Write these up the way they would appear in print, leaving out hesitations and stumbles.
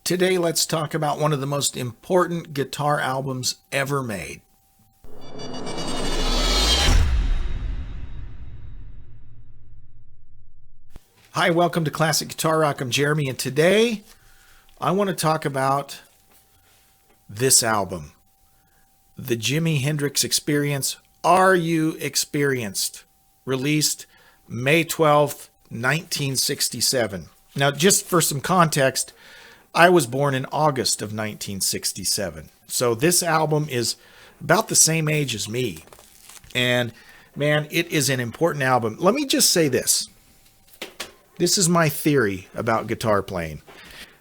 Today, let's talk about one of the most important guitar albums ever made. Hi, welcome to Classic Guitar Rock. I'm Jeremy, and today I want to talk about this album, the Jimi Hendrix Experience. Are You Experienced? Released May 12th, 1967. Now, just for some context, I was born in August of 1967. So this album is about the same age as me. And man, it is an important album. Let me just say this. This is my theory about guitar playing.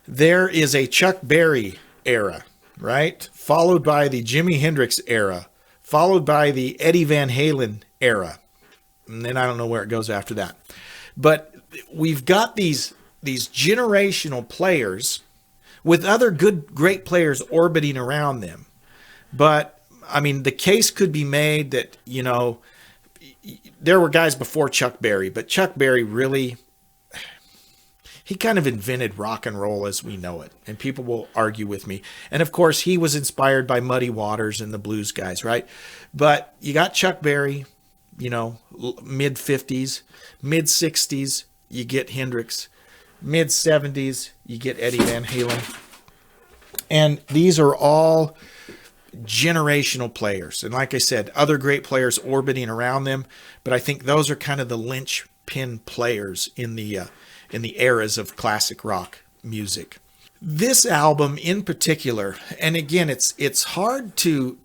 There is a Chuck Berry era, right? Followed by the Jimi Hendrix era, followed by the Eddie Van Halen era. And then I don't know where it goes after that. But we've got these generational players with other great players orbiting around them. But, I mean, the case could be made that, you know, there were guys before Chuck Berry, but Chuck Berry really, he kind of invented rock and roll as we know it. And people will argue with me. And, of course, he was inspired by Muddy Waters and the blues guys, right? But you got Chuck Berry, you know, mid-50s, mid-60s, you get Hendrix. Mid-70s, you get Eddie Van Halen. And these are all generational players. And like I said, other great players orbiting around them. But I think those are kind of the linchpin players in the eras of classic rock music. This album in particular, and again, it's hard to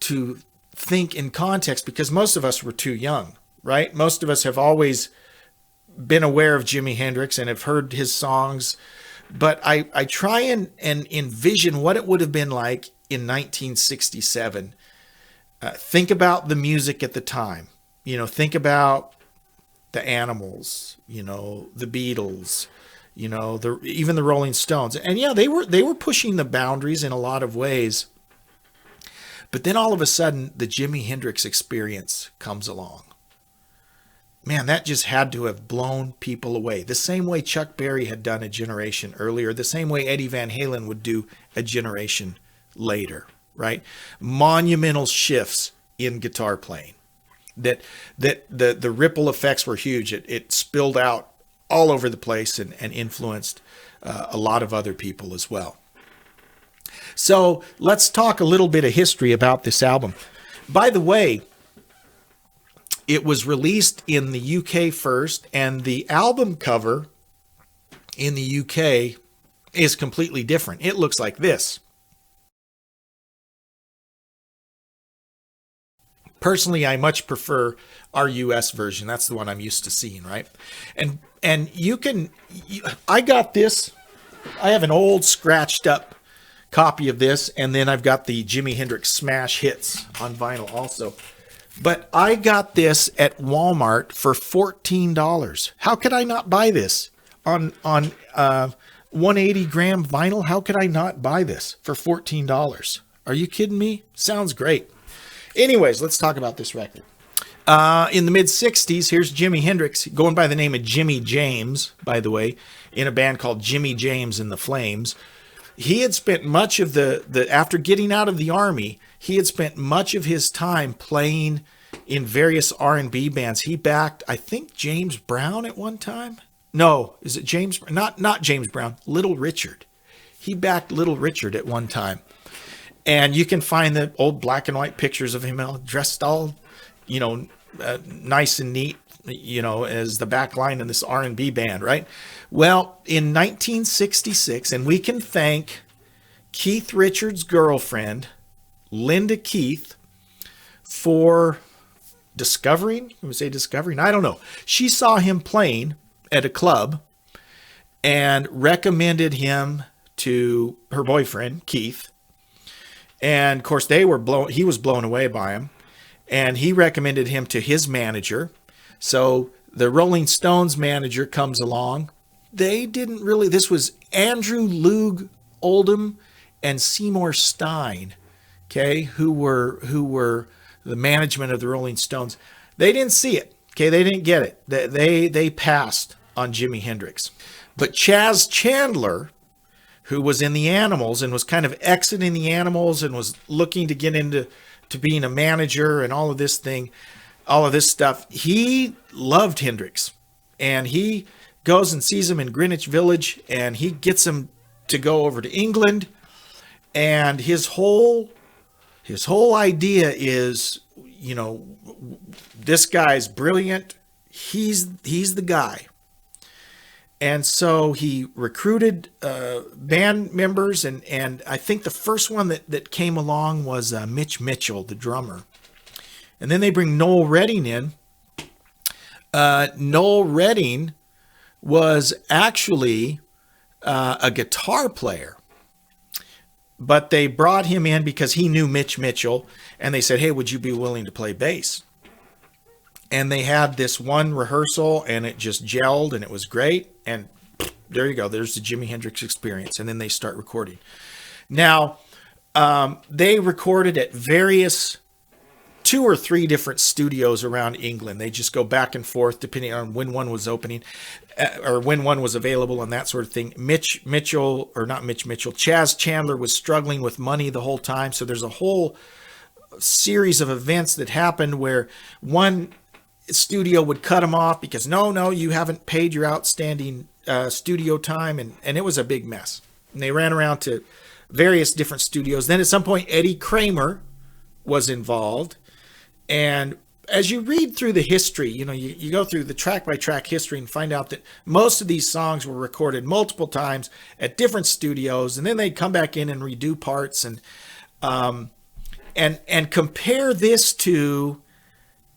think in context because most of us were too young, right? Most of us have always been aware of Jimi Hendrix and have heard his songs, but I try and envision what it would have been like in 1967. Think about the music at the time. You know, think about the Animals, you know, the Beatles, you know, even the Rolling Stones. And yeah, they were pushing the boundaries in a lot of ways. But then all of a sudden, the Jimi Hendrix Experience comes along. Man, that just had to have blown people away. The same way Chuck Berry had done a generation earlier, the same way Eddie Van Halen would do a generation later, right? Monumental shifts in guitar playing. That the ripple effects were huge. It spilled out all over the place and influenced a lot of other people as well. So let's talk a little bit of history about this album. By the way, it was released in the UK first, and the album cover in the UK is completely different. It looks like this. Personally, I much prefer our US version. That's the one I'm used to seeing, right? And I got this. I have an old scratched up copy of this, and then I've got the Jimi Hendrix Smash Hits on vinyl also. But I got this at Walmart for $14. How could I not buy this on 180 gram vinyl? How could I not buy this for $14? Are you kidding me? Sounds great. Anyways, let's talk about this record. In the mid-60s, here's Jimi Hendrix, going by the name of Jimmy James, by the way, in a band called Jimmy James and the Flames. He had spent much of after getting out of the Army, he had spent much of his time playing in various R&B bands. He backed, I think, James Brown at one time. No, is it James? Not James Brown, Little Richard. He backed Little Richard at one time. And you can find the old black and white pictures of him dressed all, you know, nice and neat, you know, as the back line in this R&B band, right? Well, in 1966, and we can thank Keith Richards' girlfriend, Linda Keith, for discovering, I don't know. She saw him playing at a club and recommended him to her boyfriend, Keith. And of course, he was blown away by him, and he recommended him to his manager. So the Rolling Stones manager comes along. This was Andrew Loog Oldham and Seymour Stein, okay, who were the management of the Rolling Stones. They didn't see it, okay, they didn't get it. They passed on Jimi Hendrix. But Chaz Chandler, who was in the Animals and was kind of exiting the Animals and was looking to get into being a manager and all of this stuff. He loved Hendrix, and he goes and sees him in Greenwich Village, and he gets him to go over to England. And his whole idea is, this guy's brilliant. He's the guy. And so he recruited band members, and I think the first one that came along was Mitch Mitchell, the drummer. And then they bring Noel Redding in. Noel Redding was actually a guitar player, but they brought him in because he knew Mitch Mitchell, and they said, hey, would you be willing to play bass? And they had this one rehearsal, and it just gelled, and it was great. And there you go. There's the Jimi Hendrix Experience. And then they start recording. Now, they recorded at various 2 or 3 different studios around England. They just go back and forth depending on when one was opening or when one was available and that sort of thing. Chaz Chandler was struggling with money the whole time. So there's a whole series of events that happened where one studio would cut him off because no, you haven't paid your outstanding studio time. And it was a big mess. And they ran around to various different studios. Then at some point, Eddie Kramer was involved. And as you read through the history, you go through the track by track history and find out that most of these songs were recorded multiple times at different studios. And then they'd come back in and redo parts and compare this to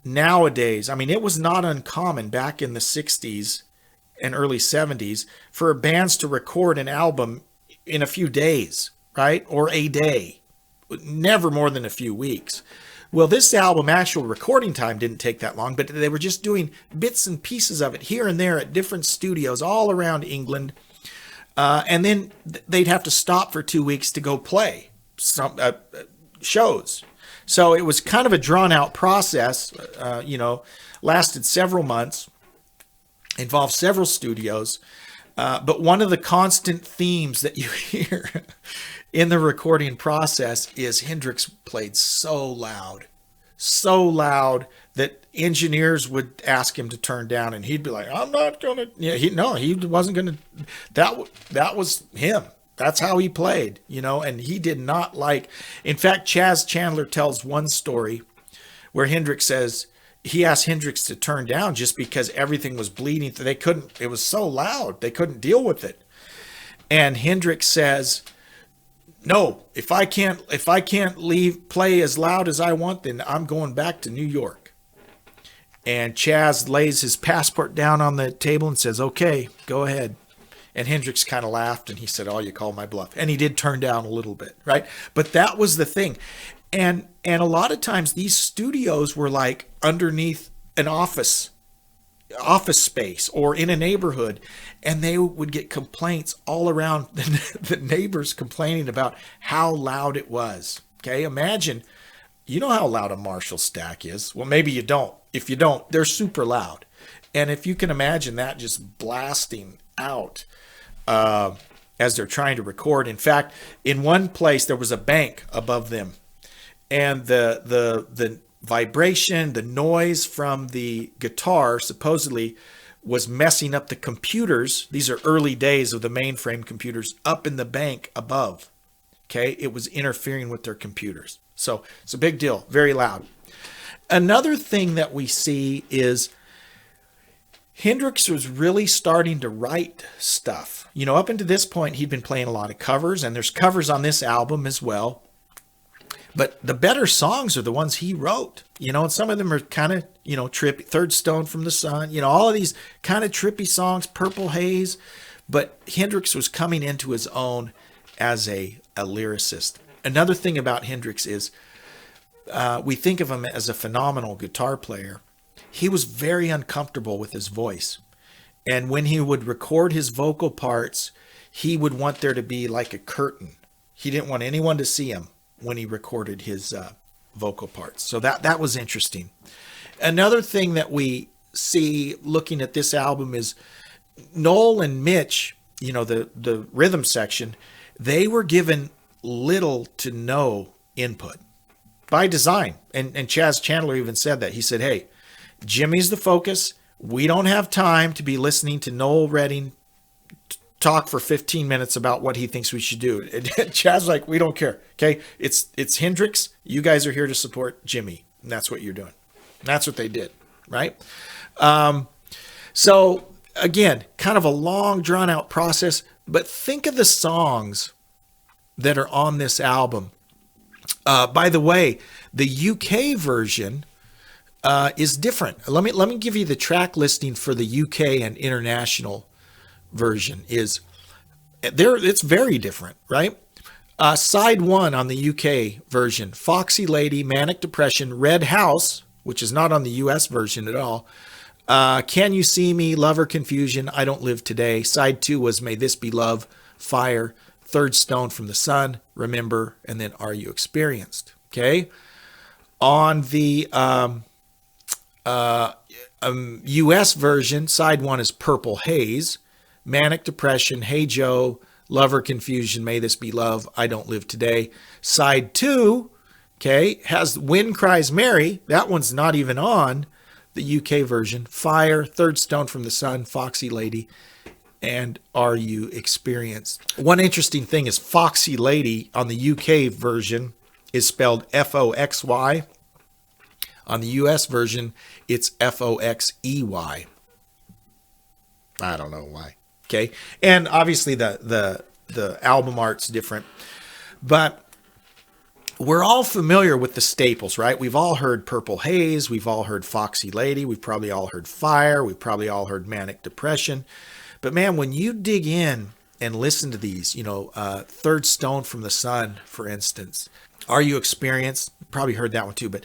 nowadays. I mean, it was not uncommon back in the 60s and early 70s for bands to record an album in a few days, right? Or a day, never more than a few weeks. Well, this album, actual recording time didn't take that long, but they were just doing bits and pieces of it here and there at different studios all around England. And then they'd have to stop for 2 weeks to go play some shows. So it was kind of a drawn out process, lasted several months, involved several studios. But one of the constant themes that you hear in the recording process is Hendrix played so loud that engineers would ask him to turn down, and he'd be like, I'm not going to, he wasn't going to, that was him. That's how he played, and he did not like, in fact, Chaz Chandler tells one story where Hendrix says, he asked Hendrix to turn down just because everything was bleeding. It was so loud, they couldn't deal with it. And Hendrix says, no, if I can't play as loud as I want, then I'm going back to New York. And Chaz lays his passport down on the table and says, okay, go ahead. And Hendrix kind of laughed and he said, oh, you called my bluff. And he did turn down a little bit, right? But that was the thing. And a lot of times these studios were like underneath an office space or in a neighborhood, and they would get complaints all around the neighbors complaining about how loud it was. Okay, imagine, you know how loud a Marshall stack is. Well, maybe you don't. If you don't, they're super loud. And if you can imagine that just blasting out as they're trying to record. In fact, in one place there was a bank above them, and the vibration, the noise from the guitar supposedly was messing up the computers. These are early days of the mainframe computers up in the bank above. Okay, it was interfering with their computers. So it's a big deal, very loud. Another thing that we see is Hendrix was really starting to write stuff. Up until this point, he'd been playing a lot of covers, and there's covers on this album as well. But the better songs are the ones he wrote, and some of them are kind of, trippy. Third Stone from the Sun, all of these kind of trippy songs, Purple Haze. But Hendrix was coming into his own as a lyricist. Another thing about Hendrix is we think of him as a phenomenal guitar player. He was very uncomfortable with his voice. And when he would record his vocal parts, he would want there to be like a curtain. He didn't want anyone to see him when he recorded his vocal parts. So that was interesting. Another thing that we see looking at this album is Noel and Mitch, the rhythm section, they were given little to no input by design. And Chaz Chandler even said that. He said, hey, Jimmy's the focus. We don't have time to be listening to Noel Redding talk for 15 minutes about what he thinks we should do. And Chaz's like, we don't care. Okay. It's Hendrix. You guys are here to support Jimmy. And that's what you're doing. And that's what they did. Right. So again, kind of a long drawn out process, but think of the songs that are on this album. By the way, the UK version is different. Let me give you the track listing for the UK and international version. It's very different, right? Side 1 on the UK version, Foxy Lady, Manic Depression, Red House, which is not on the US version at all. Can You See Me, Lover Confusion, I Don't Live Today. Side 2 was May This Be Love, Fire, Third Stone from the Sun, Remember, and then Are You Experienced? Okay. On the US version, side 1 is Purple Haze, Manic Depression, Hey Joe, Lover Confusion, May This Be Love, I Don't Live Today. Side 2, okay, has Wind Cries Mary. That one's not even on the UK version. Fire, Third Stone from the Sun, Foxy Lady, and Are You Experienced? One interesting thing is Foxy Lady on the UK version is spelled Foxy. On the US version, it's Foxey. I don't know why. Okay. And obviously the album art's different, but we're all familiar with the staples, right? We've all heard Purple Haze. We've all heard Foxy Lady. We've probably all heard Fire. We've probably all heard Manic Depression. But man, when you dig in and listen to these, Third Stone from the Sun, for instance, Are You Experienced? You probably heard that one too, but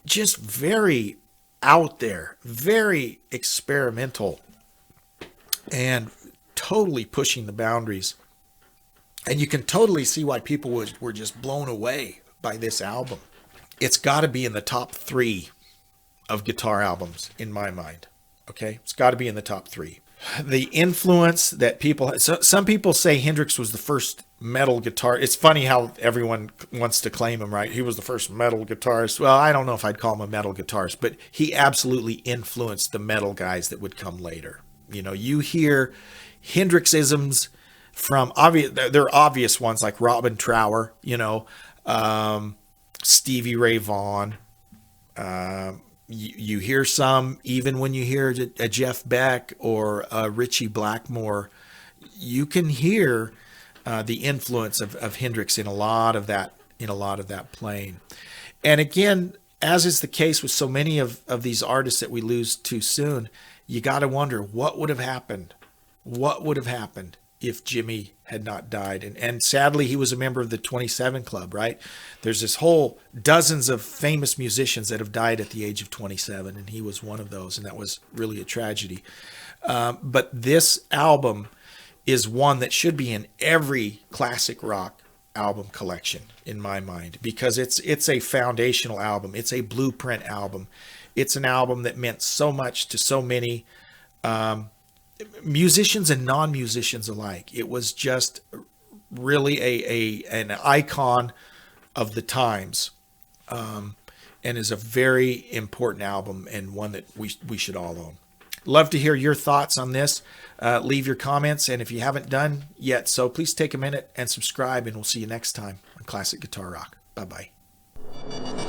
just very out there, very experimental, and totally pushing the boundaries. And you can totally see why people were just blown away by this album. It's got to be in the top 3 of guitar albums in my mind. Okay, it's got to be in the top 3. The influence that some people say Hendrix was the first metal guitar. It's funny how everyone wants to claim him, right? He was the first metal guitarist. Well, I don't know if I'd call him a metal guitarist, but he absolutely influenced the metal guys that would come later. You hear Hendrixisms from there are obvious ones like Robin Trower, Stevie Ray Vaughan. You hear some, even when you hear a Jeff Beck or a Ritchie Blackmore, you can hear the influence of Hendrix in a lot of that playing. And again, as is the case with so many of these artists that we lose too soon, you got to wonder what would have happened. What would have happened if Jimmy had not died? And sadly, he was a member of the 27 Club, right? There's this whole dozens of famous musicians that have died at the age of 27, and he was one of those, and that was really a tragedy. But this album is one that should be in every classic rock album collection, in my mind, because it's a foundational album. It's a blueprint album. It's an album that meant so much to so many musicians and non-musicians alike. It was just really an icon of the times, and is a very important album and one that we should all own. Love to hear your thoughts on this. Leave your comments, and if you haven't done yet, so please take a minute and subscribe, and we'll see you next time on Classic Guitar Rock. Bye-bye.